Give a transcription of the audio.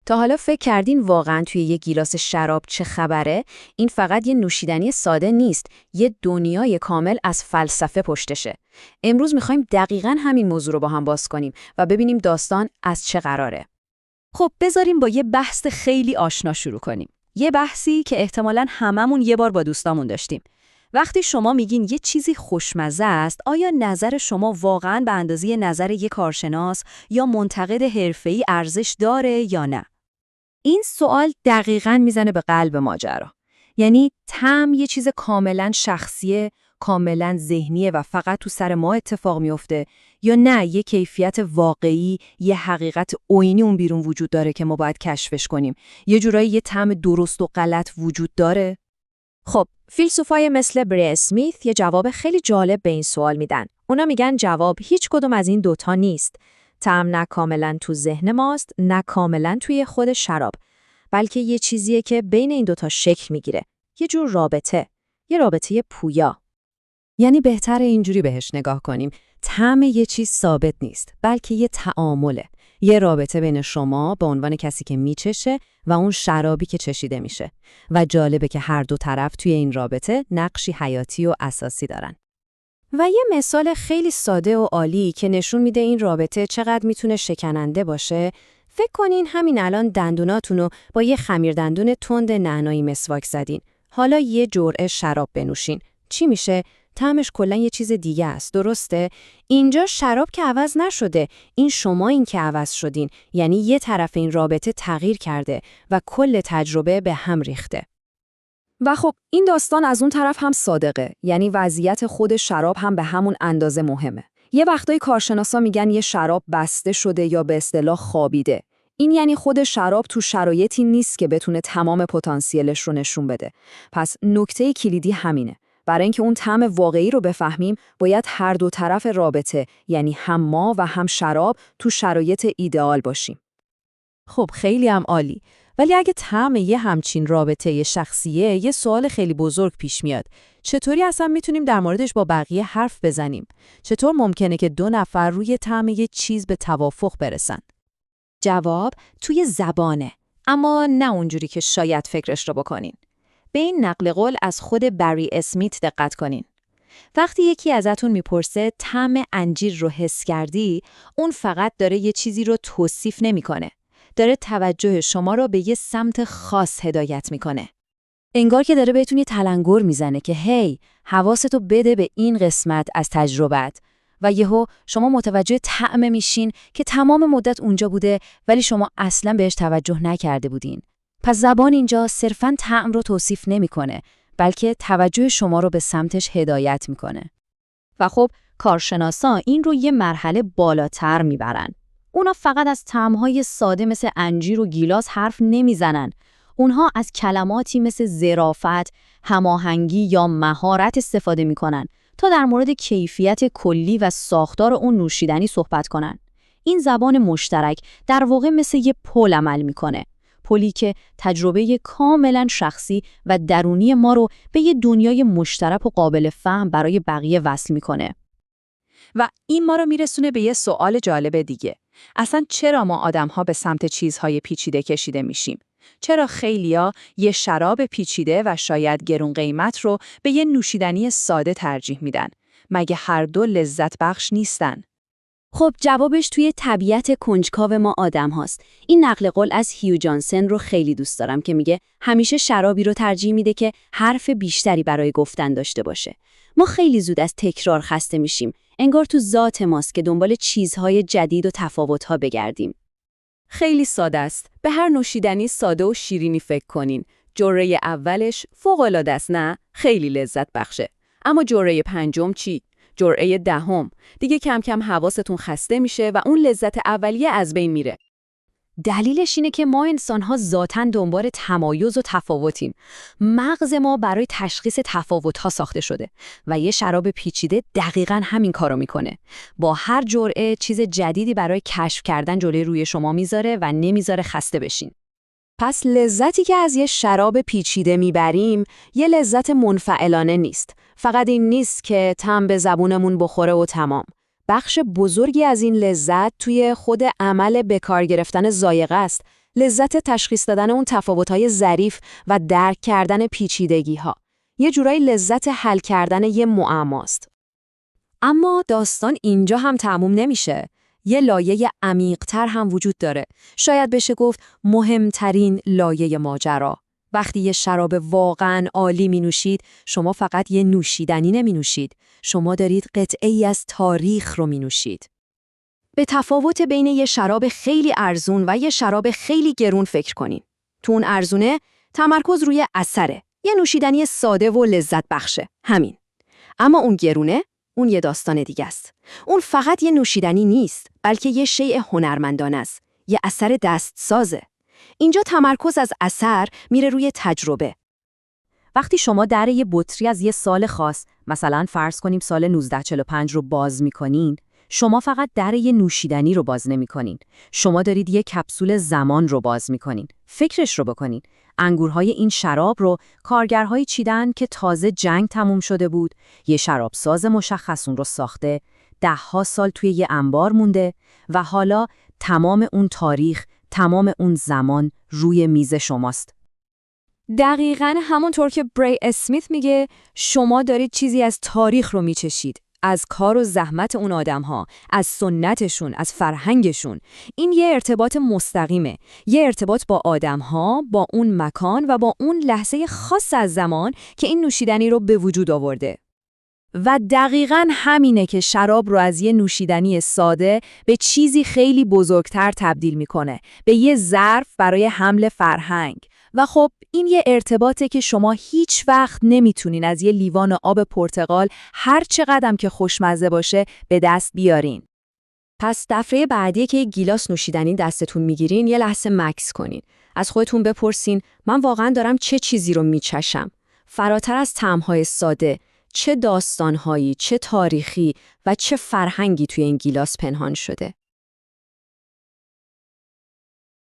تا حالا فکر کردین واقعاً توی یه گیلاس شراب چه خبره؟ این فقط یه نوشیدنی ساده نیست، یه دنیای کامل از فلسفه پشتشه. امروز می‌خوایم دقیقاً همین موضوع رو با هم باز کنیم و ببینیم داستان از چه قراره. خب بذاریم با یه بحث خیلی آشنا شروع کنیم. یه بحثی که احتمالاً هممون یه بار با دوستامون داشتیم. وقتی شما میگین یه چیزی خوشمزه است، آیا نظر شما واقعاً به اندازه نظر یه کارشناس یا منتقد حرفه‌ای ارزش داره یا نه؟ این سوال دقیقاً میزنه به قلب ماجرا. یعنی طعم یه چیز کاملاً شخصیه، کاملاً ذهنیه و فقط تو سر ما اتفاق میفته، یا نه یه کیفیت واقعی، یه حقیقت عینی اون بیرون وجود داره که ما باید کشفش کنیم. یه جورایی یه طعم درست و غلط وجود داره. خب، فیلسوفای مثل بری اسمیت یه جواب خیلی جالب به این سوال میدن. اونا میگن جواب هیچ کدوم از این دوتا نیست. طعم نه کاملاً تو ذهن ماست، نه کاملاً توی خود شراب، بلکه یه چیزیه که بین این دوتا شکل میگیره. یه جور رابطه، یه رابطه پویا. یعنی بهتره اینجوری بهش نگاه کنیم. طعم یه چیز ثابت نیست، بلکه یه تعامله. یه رابطه بین شما به عنوان کسی که میچشه و اون شرابی که چشیده میشه. و جالبه که هر دو طرف توی این رابطه نقشی حیاتی و اساسی دارن. و یه مثال خیلی ساده و عالی که نشون میده این رابطه چقدر میتونه شکننده باشه، فکر کنین همین الان دندوناتونو با یه خمیر دندون تند نعنایی مسواک زدین. حالا یه جرعه شراب بنوشین. چی میشه؟ طعمش کلاً یه چیز دیگه است، درسته؟ اینجا شراب که عوض نشده، این شما این که عوض شدین، یعنی یه طرف این رابطه تغییر کرده و کل تجربه به هم ریخته. و خب این داستان از اون طرف هم صادقه، یعنی وضعیت خود شراب هم به همون اندازه مهمه. یه وقتای کارشناسا میگن یه شراب بسته شده یا به اصطلاح خوابیده. این یعنی خود شراب تو شرایطی نیست که بتونه تمام پتانسیلش رو نشون بده. پس نکته کلیدی همینه. برای اینکه اون طعم واقعی رو بفهمیم، باید هر دو طرف رابطه، یعنی هم ما و هم شراب، تو شرایط ایدئال باشیم. خب خیلی هم عالی. ولی اگه طعم یه همچین رابطه شخصیه، یه سوال خیلی بزرگ پیش میاد. چطوری اصلا میتونیم در موردش با بقیه حرف بزنیم؟ چطور ممکنه که دو نفر روی طعم یه چیز به توافق برسن؟ جواب توی زبانه، اما نه اونجوری که شاید فکرش رو بکنین. به این نقل قول از خود بری اسمیت دقت کنین. وقتی یکی ازتون میپرسه طعم انجیر رو حس کردی، اون فقط داره یه چیزی رو توصیف نمیکنه. داره توجه شما رو به یه سمت خاص هدایت میکنه. انگار که داره بهتون یه تلنگر میزنه که هی، حواستو بده به این قسمت از تجربت. و یهو شما متوجه طعم میشین که تمام مدت اونجا بوده ولی شما اصلا بهش توجه نکرده بودین. پس زبان اینجا صرفاً طعم رو توصیف نمیکنه، بلکه توجه شما رو به سمتش هدایت میکنه. و خب کارشناسا این رو یه مرحله بالاتر میبرن. اونا فقط از طعم‌های ساده مثل انجیر و گیلاس حرف نمیزنن. اونها از کلماتی مثل ظرافت، هماهنگی یا مهارت استفاده میکنن تا در مورد کیفیت کلی و ساختار اون نوشیدنی صحبت کنن. این زبان مشترک در واقع مثل یه پل عمل میکنه. پلی که تجربه کاملا شخصی و درونی ما رو به یه دنیای مشترک و قابل فهم برای بقیه وصل میکنه. و این ما رو میرسونه به یه سوال جالب دیگه. اصلا چرا ما آدم‌ها به سمت چیزهای پیچیده کشیده میشیم؟ چرا خیلیا یه شراب پیچیده و شاید گرون قیمت رو به یه نوشیدنی ساده ترجیح میدن؟ مگه هر دو لذت بخش نیستن؟ خب جوابش توی طبیعت کنجکاو ما آدم هاست. این نقل قول از هیو جانسن رو خیلی دوست دارم که میگه همیشه شرابی رو ترجیح میده که حرف بیشتری برای گفتن داشته باشه. ما خیلی زود از تکرار خسته میشیم. انگار تو ذات ماست که دنبال چیزهای جدید و تفاوت‌ها بگردیم. خیلی ساده است. به هر نوشیدنی ساده و شیرینی فکر کنین. جرعه اولش فوق‌العاده است، نه؟ خیلی لذت بخشه. اما جرعه پنجم چی؟ جرعه دهم. دیگه کم کم حواستون خسته میشه و اون لذت اولیه از بین میره. دلیلش اینه که ما انسان‌ها ذاتاً دنبال تمایز و تفاوتیم. مغز ما برای تشخیص تفاوت‌ها ساخته شده و یه شراب پیچیده دقیقاً همین کارو میکنه. با هر جرعه چیز جدیدی برای کشف کردن جلوی روی شما میذاره و نمیذاره خسته بشین. پس لذتی که از یه شراب پیچیده میبریم یه لذت منفعلانه نیست. فقط این نیست که طعم به زبونمون بخوره و تمام. بخش بزرگی از این لذت توی خود عمل به کار گرفتن ذائقه است. لذت تشخیص دادن اون تفاوت‌های ظریف و درک کردن پیچیدگی‌ها. یه جورایی لذت حل کردن یه معماست. اما داستان اینجا هم تموم نمیشه. یه لایه عمیق‌تر هم وجود داره. شاید بشه گفت مهمترین لایه ماجرا. وقتی یه شراب واقعاً عالی می نوشید، شما فقط یه نوشیدنی نمی نوشید. شما دارید قطعه‌ای از تاریخ رو می نوشید. به تفاوت بین یه شراب خیلی ارزون و یه شراب خیلی گرون فکر کنین. تو اون ارزونه تمرکز روی اثره. یه نوشیدنی ساده و لذت بخشه. همین. اما اون گرونه، اون یه داستان دیگه است. اون فقط یه نوشیدنی نیست، بلکه یه شیء هنرمندانه است. یه اثر دستسازه. اینجا تمرکز از اثر میره روی تجربه. وقتی شما در یه بطری از یه سال خاص، مثلا فرض کنیم سال 1945 رو باز میکنین، شما فقط در یه نوشیدنی رو باز نمیکنین. شما دارید یه کپسول زمان رو باز میکنین. فکرش رو بکنین. انگورهای این شراب رو کارگرهایی چیدن که تازه جنگ تموم شده بود، یه شرابساز مشخص اون رو ساخته، 10 سال توی یه انبار مونده و حالا تمام اون تاریخ، تمام اون زمان روی میز شماست. دقیقاً همونطور که بری اسمیت میگه، شما دارید چیزی از تاریخ رو میچشید. از کار و زحمت اون آدم‌ها، از سنتشون، از فرهنگشون. این یه ارتباط مستقیمه، یه ارتباط با آدم‌ها، با اون مکان و با اون لحظه خاص از زمان که این نوشیدنی رو به وجود آورده. و دقیقاً همینه که شراب رو از یه نوشیدنی ساده به چیزی خیلی بزرگتر تبدیل میکنه، به یه ظرف برای حمل فرهنگ. و خب این یه ارتباطه که شما هیچ وقت نمیتونین از یه لیوان آب پرتقال هر چقدر که خوشمزه باشه به دست بیارین. پس دفعه بعدی که یک گیلاس نوشیدنی دستتون میگیرین، یه لحظه مکث کنین. از خودتون بپرسین من واقعاً دارم چه چیزی رو میچشم؟ فراتر از طعم‌های ساده، چه داستان‌هایی، چه تاریخی و چه فرهنگی توی این گیلاس پنهان شده؟